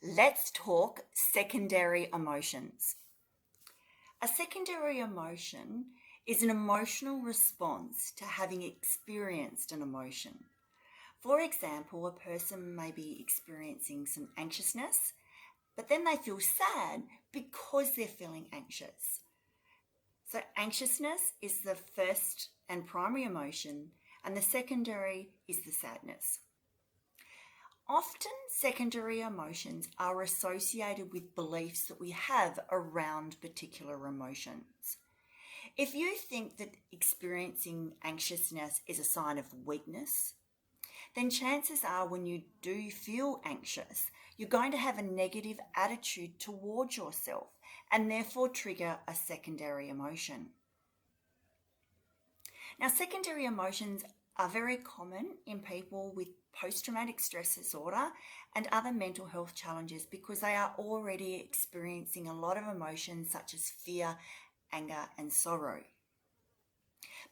Let's talk secondary emotions. A secondary emotion is an emotional response to having experienced an emotion. For example, a person may be experiencing some anxiousness, but then they feel sad because they're feeling anxious. So, anxiousness is the first and primary emotion, and the secondary is the sadness. Often, secondary emotions are associated with beliefs that we have around particular emotions. If you think that experiencing anxiousness is a sign of weakness, then chances are when you do feel anxious, you're going to have a negative attitude towards yourself and therefore trigger a secondary emotion. Now, secondary emotions are very common in people with post-traumatic stress disorder and other mental health challenges because they are already experiencing a lot of emotions such as fear, anger, and sorrow.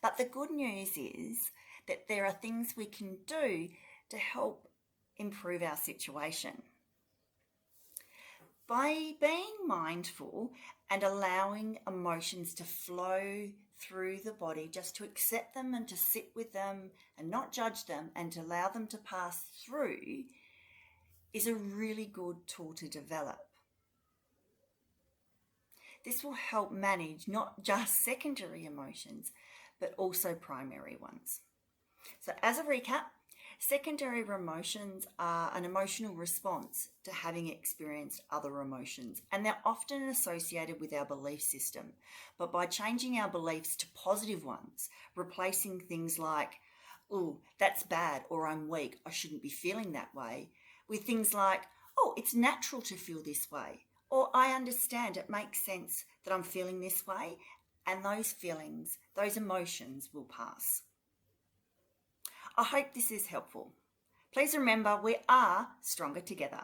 But the good news is that there are things we can do to help improve our situation. By being mindful and allowing emotions to flow through the body, just to accept them and to sit with them and not judge them and to allow them to pass through, is a really good tool to develop. This will help manage not just secondary emotions, but also primary ones. So as a recap, secondary emotions are an emotional response to having experienced other emotions, and they're often associated with our belief system. But by changing our beliefs to positive ones, replacing things like, oh, that's bad, or I'm weak, I shouldn't be feeling that way, with things like, oh, it's natural to feel this way, or I understand, it makes sense that I'm feeling this way, and those feelings, those emotions will pass. I hope this is helpful. Please remember, we are stronger together.